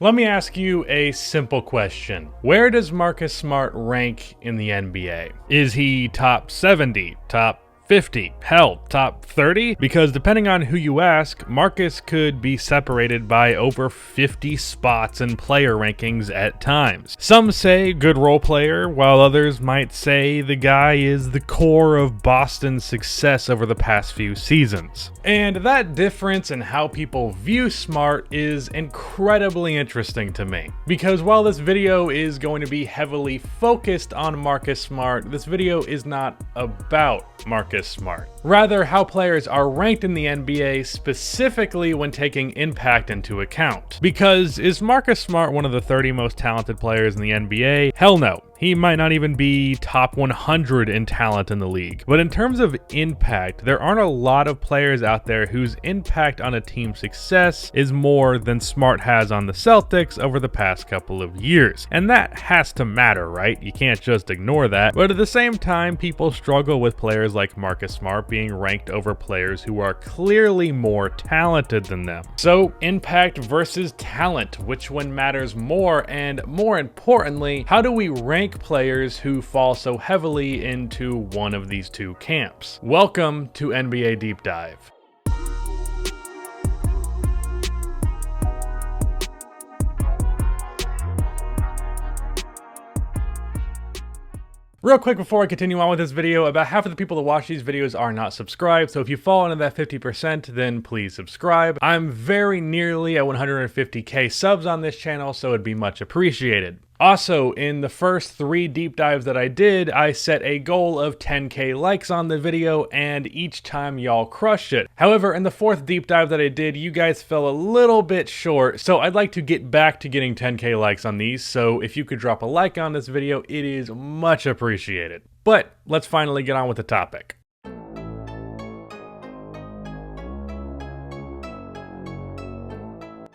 Let me ask you a simple question. Where does Marcus Smart rank in the NBA? Is he top 70, top 50, hell, top 30? Because depending on who you ask, Marcus could be separated by over 50 spots in player rankings at times. Some say good role player, while others might say the guy is the core of Boston's success over the past few seasons. And that difference in how people view Smart is incredibly interesting to me. Because while this video is going to be heavily focused on Marcus Smart, this video is not about Marcus Smart. Rather, how players are ranked in the NBA, specifically when taking impact into account. Because is Marcus Smart one of the 30 most talented players in the NBA? Hell no. He might not even be top 100 in talent in the league. But in terms of impact, there aren't a lot of players out there whose impact on a team's success is more than Smart has on the Celtics over the past couple of years. And that has to matter, right? You can't just ignore that. But at the same time, people struggle with players like Marcus Smart being ranked over players who are clearly more talented than them. So, impact versus talent, which one matters more? And more importantly, how do we rank players who fall so heavily into one of these two camps? Welcome to NBA Deep Dive. Real quick before I continue on with this video, about half of the people that watch these videos are not subscribed, so if you fall into that 50%, then please subscribe. I'm very nearly at 150k subs on this channel, so it'd be much appreciated. Also, in the first 3 deep dives that I did, I set a goal of 10k likes on the video, and each time y'all crushed it. However, in the 4th deep dive that I did, you guys fell a little bit short, so I'd like to get back to getting 10k likes on these, so if you could drop a like on this video, it is much appreciated. But let's finally get on with the topic.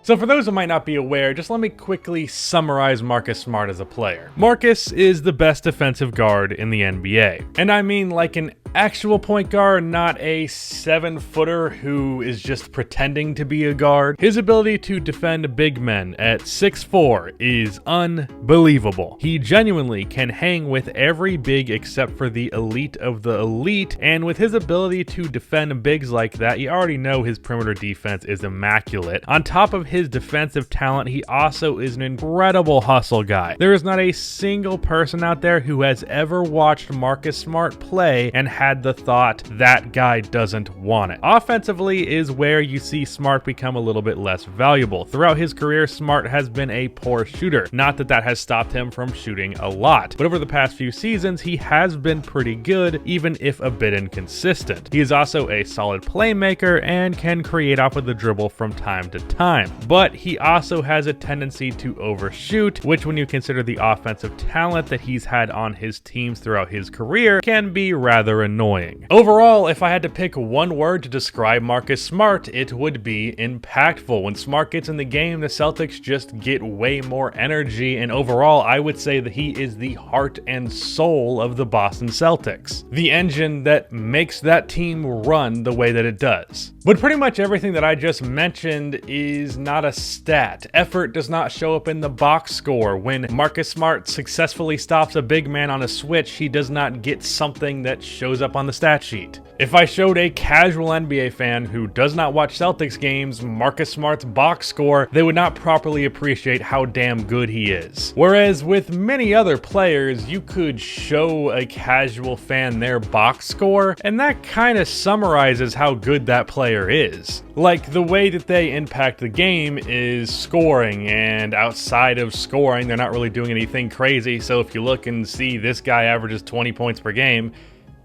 So for those who might not be aware, just let me quickly summarize Marcus Smart as a player. Marcus is the best defensive guard in the NBA. And I mean like an actual point guard, not a 7-footer who is just pretending to be a guard. His ability to defend big men at 6'4" is unbelievable. He genuinely can hang with every big except for the elite of the elite, and with his ability to defend bigs like that, you already know his perimeter defense is immaculate. On top of his defensive talent, he also is an incredible hustle guy. There is not a single person out there who has ever watched Marcus Smart play and had the thought, that guy doesn't want it. Offensively is where you see Smart become a little bit less valuable. Throughout his career, Smart has been a poor shooter. Not that that has stopped him from shooting a lot, but over the past few seasons, he has been pretty good, even if a bit inconsistent. He is also a solid playmaker and can create off of the dribble from time to time. But he also has a tendency to overshoot, which when you consider the offensive talent that he's had on his teams throughout his career, can be rather annoying. Overall, if I had to pick one word to describe Marcus Smart, it would be impactful. When Smart gets in the game, the Celtics just get way more energy, and overall, I would say that he is the heart and soul of the Boston Celtics. The engine that makes that team run the way that it does. But pretty much everything that I just mentioned is not a stat. Effort does not show up in the box score. When Marcus Smart successfully stops a big man on a switch, he does not get something that shows up on the stat sheet. If I showed a casual NBA fan who does not watch Celtics games Marcus Smart's box score, they would not properly appreciate how damn good he is. Whereas with many other players, you could show a casual fan their box score, and that kind of summarizes how good that player is. Like, the way that they impact the game is scoring, and outside of scoring, they're not really doing anything crazy, so if you look and see this guy averages 20 points per game,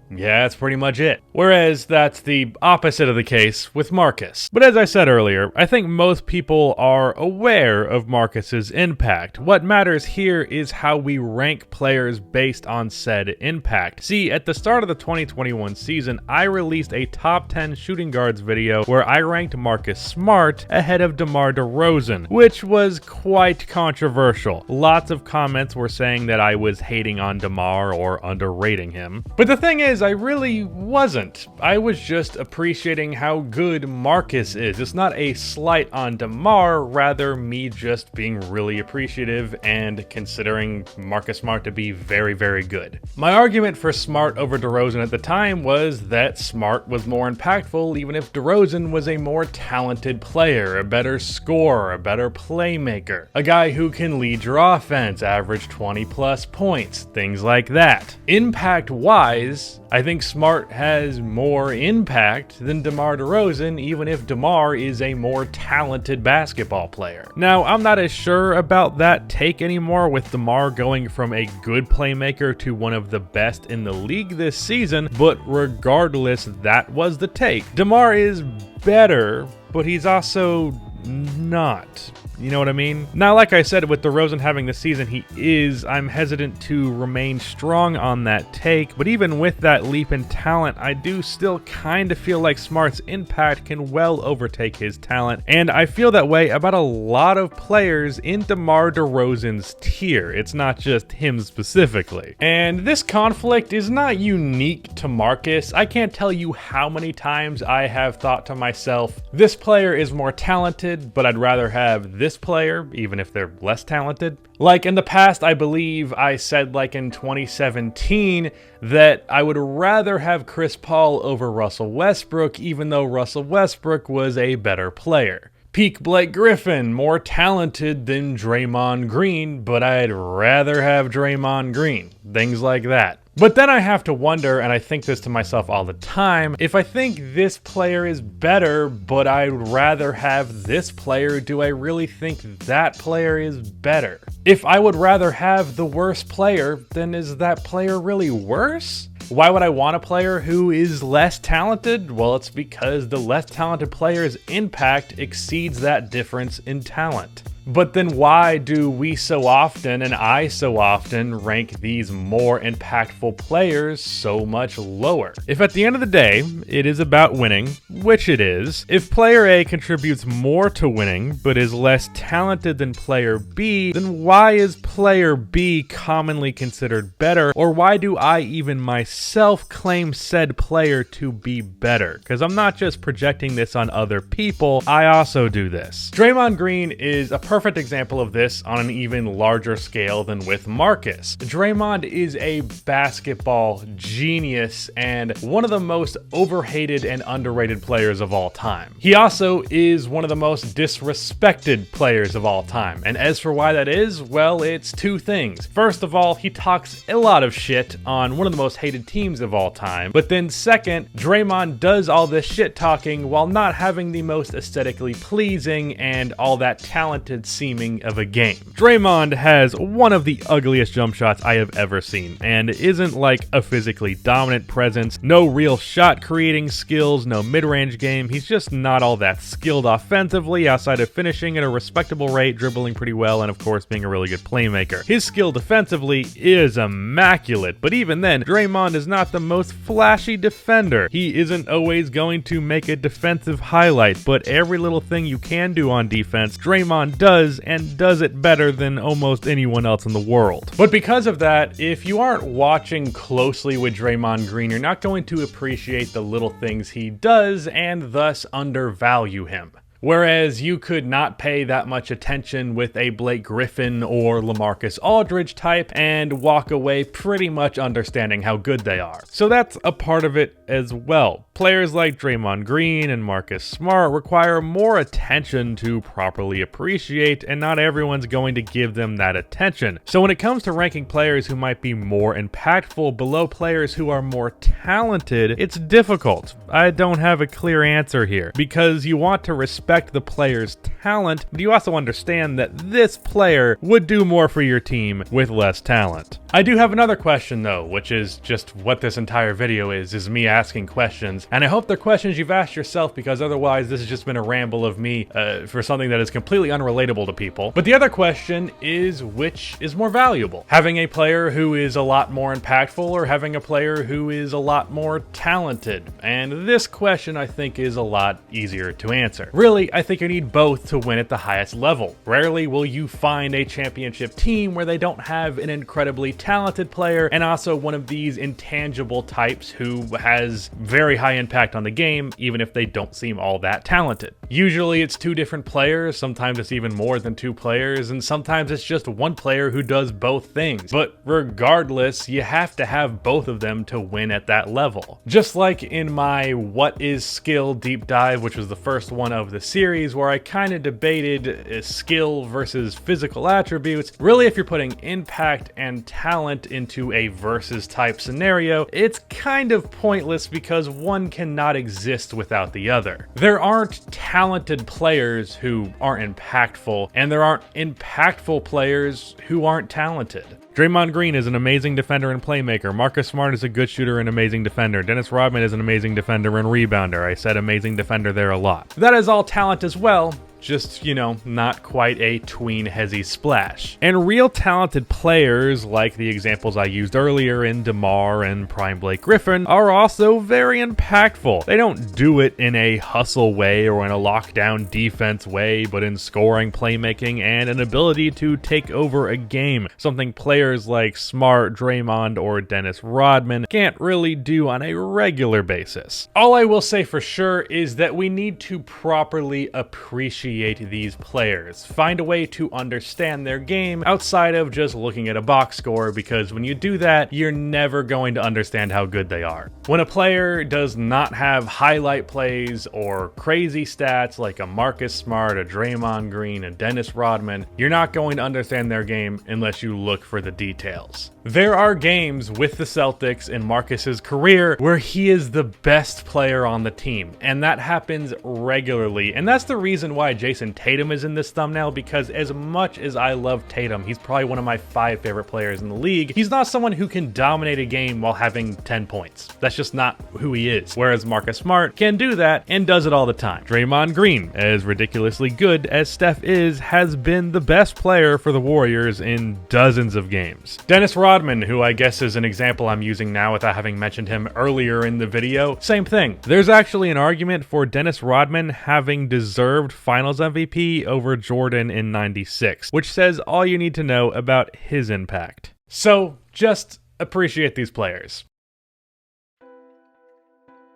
yeah, that's pretty much it. Whereas that's the opposite of the case with Marcus. But as I said earlier, I think most people are aware of Marcus's impact. What matters here is how we rank players based on said impact. See, at the start of the 2021 season, I released a top 10 shooting guards video where I ranked Marcus Smart ahead of DeMar DeRozan, which was quite controversial. Lots of comments were saying that I was hating on DeMar or underrating him. But the thing is, is, I really wasn't. I was just appreciating how good Marcus is. It's not a slight on DeMar, rather me just being really appreciative and considering Marcus Smart to be very, very good. My argument for Smart over DeRozan at the time was that Smart was more impactful, even if DeRozan was a more talented player, a better scorer, a better playmaker, a guy who can lead your offense, average 20 plus points, things like that. Impact-wise, I think Smart has more impact than DeMar DeRozan, even if DeMar is a more talented basketball player. Now, I'm not as sure about that take anymore, with DeMar going from a good playmaker to one of the best in the league this season, but regardless, that was the take. DeMar is better, but he's also not. You know what I mean? Now, like I said, with DeRozan having the season he is, I'm hesitant to remain strong on that take, but even with that leap in talent, I do still kind of feel like Smart's impact can well overtake his talent, and I feel that way about a lot of players in DeMar DeRozan's tier. It's not just him specifically. And this conflict is not unique to Marcus. I can't tell you how many times I have thought to myself, this player is more talented, but I'd rather have this player, even if they're less talented. Like in the past, I believe I said, like in 2017, that I would rather have Chris Paul over Russell Westbrook, even though Russell Westbrook was a better player. Peak Blake Griffin, more talented than Draymond Green, but I'd rather have Draymond Green. Things like that. But then I have to wonder, and I think this to myself all the time, if I think this player is better, but I'd rather have this player, do I really think that player is better? If I would rather have the worst player, then is that player really worse? Why would I want a player who is less talented? Well, it's because the less talented player's impact exceeds that difference in talent. But then why do we so often, and I so often, rank these more impactful players so much lower? If at the end of the day, it is about winning, which it is, if player A contributes more to winning, but is less talented than player B, then why is player B commonly considered better? Or why do I even myself claim said player to be better? Because I'm not just projecting this on other people, I also do this. Draymond Green is a perfect example of this on an even larger scale than with Marcus. Draymond is a basketball genius and one of the most overhated and underrated players of all time. He also is one of the most disrespected players of all time. And as for why that is, well, it's two things. First of all, he talks a lot of shit on one of the most hated teams of all time. But then second, Draymond does all this shit talking while not having the most aesthetically pleasing and all that talented seeming of a game. Draymond has one of the ugliest jump shots I have ever seen, and isn't like a physically dominant presence, no real shot creating skills, no mid-range game. He's just not all that skilled offensively outside of finishing at a respectable rate, dribbling pretty well, and of course being a really good playmaker. His skill defensively is immaculate, but even then, Draymond is not the most flashy defender. He isn't always going to make a defensive highlight, but every little thing you can do on defense, Draymond does, and does it better than almost anyone else in the world. But because of that, if you aren't watching closely with Draymond Green, you're not going to appreciate the little things he does and thus undervalue him. Whereas you could not pay that much attention with a Blake Griffin or LaMarcus Aldridge type and walk away pretty much understanding how good they are. So that's a part of it as well. Players like Draymond Green and Marcus Smart require more attention to properly appreciate, and not everyone's going to give them that attention. So when it comes to ranking players who might be more impactful below players who are more talented, it's difficult. I don't have a clear answer here, because you want to respect the player's talent, but you also understand that this player would do more for your team with less talent. I do have another question though, which is just what this entire video is me asking questions. questions, and I hope they're questions you've asked yourself, because otherwise this has just been a ramble of me for something that is completely unrelatable to people. But the other question is, which is more valuable? Having a player who is a lot more impactful, or having a player who is a lot more talented? And this question, I think, is a lot easier to answer. Really, I think you need both to win at the highest level. Rarely will you find a championship team where they don't have an incredibly talented player and also one of these intangible types who has very high impact on the game, even if they don't seem all that talented. Usually it's two different players, sometimes it's even more than two players, and sometimes it's just one player who does both things. But regardless, you have to have both of them to win at that level. Just like in my What is Skill deep dive, which was the first one of the series, where I kind of debated skill versus physical attributes. Really, if you're putting impact and talent into a versus type scenario, it's kind of pointless because one cannot exist without the other. There aren't talented players who aren't impactful, and there aren't impactful players who aren't talented. Draymond Green is an amazing defender and playmaker. Marcus Smart is a good shooter and amazing defender. Dennis Rodman is an amazing defender and rebounder. I said amazing defender there a lot. That is all talent as well. Just, you know, not quite a tween hezzy splash. And real talented players, like the examples I used earlier in DeMar and Prime Blake Griffin, are also very impactful. They don't do it in a hustle way or in a lockdown defense way, but in scoring, playmaking, and an ability to take over a game. Something players like Smart, Draymond, or Dennis Rodman can't really do on a regular basis. All I will say for sure is that we need to properly appreciate these players. Find a way to understand their game outside of just looking at a box score, because when you do that, you're never going to understand how good they are. When a player does not have highlight plays or crazy stats like a Marcus Smart, a Draymond Green, a Dennis Rodman, you're not going to understand their game unless you look for the details. There are games with the Celtics in Marcus's career where he is the best player on the team, and that happens regularly, and that's the reason why Jason Tatum is in this thumbnail, because as much as I love Tatum, he's probably one of my 5 favorite players in the league. He's not someone who can dominate a game while having 10 points. That's just not who he is. Whereas Marcus Smart can do that and does it all the time. Draymond Green, as ridiculously good as Steph is, has been the best player for the Warriors in dozens of games. Dennis Rodman, who I guess is an example I'm using now without having mentioned him earlier in the video, same thing. There's actually an argument for Dennis Rodman having deserved Finals MVP over Jordan in '96, which says all you need to know about his impact. So just appreciate these players.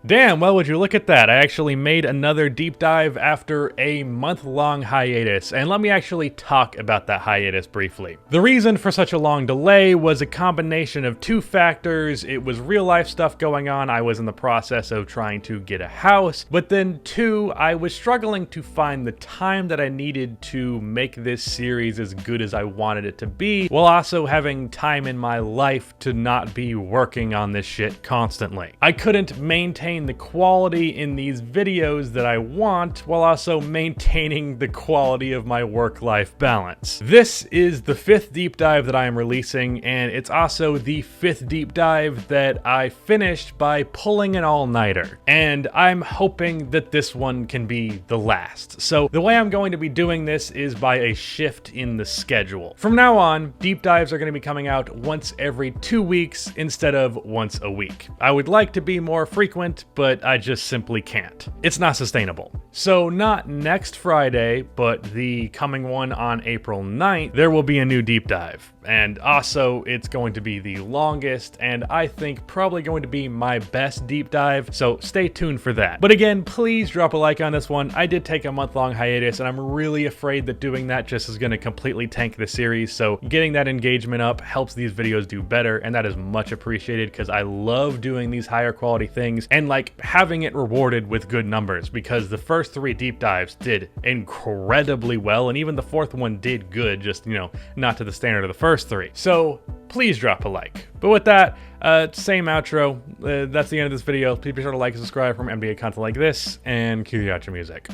Damn, well, would you look at that? I actually made another deep dive after a month-long hiatus, and let me actually talk about that hiatus briefly. The reason for such a long delay was a combination of 2 factors. It was real-life stuff going on. I was in the process of trying to get a house, but then 2, I was struggling to find the time that I needed to make this series as good as I wanted it to be, while also having time in my life to not be working on this shit constantly. I couldn't maintain the quality in these videos that I want while also maintaining the quality of my work-life balance. This is the 5th deep dive that I am releasing, and it's also the 5th deep dive that I finished by pulling an all-nighter. And I'm hoping that this one can be the last. So the way I'm going to be doing this is by a shift in the schedule. From now on, deep dives are going to be coming out once every 2 weeks instead of once a week. I would like to be more frequent, but I just simply can't. It's not sustainable. So not next Friday, but the coming one on April 9th, there will be a new deep dive. And also, it's going to be the longest, and I think probably going to be my best deep dive, so stay tuned for that. But again, please drop a like on this one. I did take a month-long hiatus, and I'm really afraid that doing that just is going to completely tank the series, so getting that engagement up helps these videos do better, and that is much appreciated because I love doing these higher quality things, and like having it rewarded with good numbers, because the first 3 deep dives did incredibly well, and even the 4th one did good, just, you know, not to the standard of the first 3. So please drop a like. But with that, same outro. That's the end of this video. Please be sure to like and subscribe for more NBA content like this, and cue the outro music.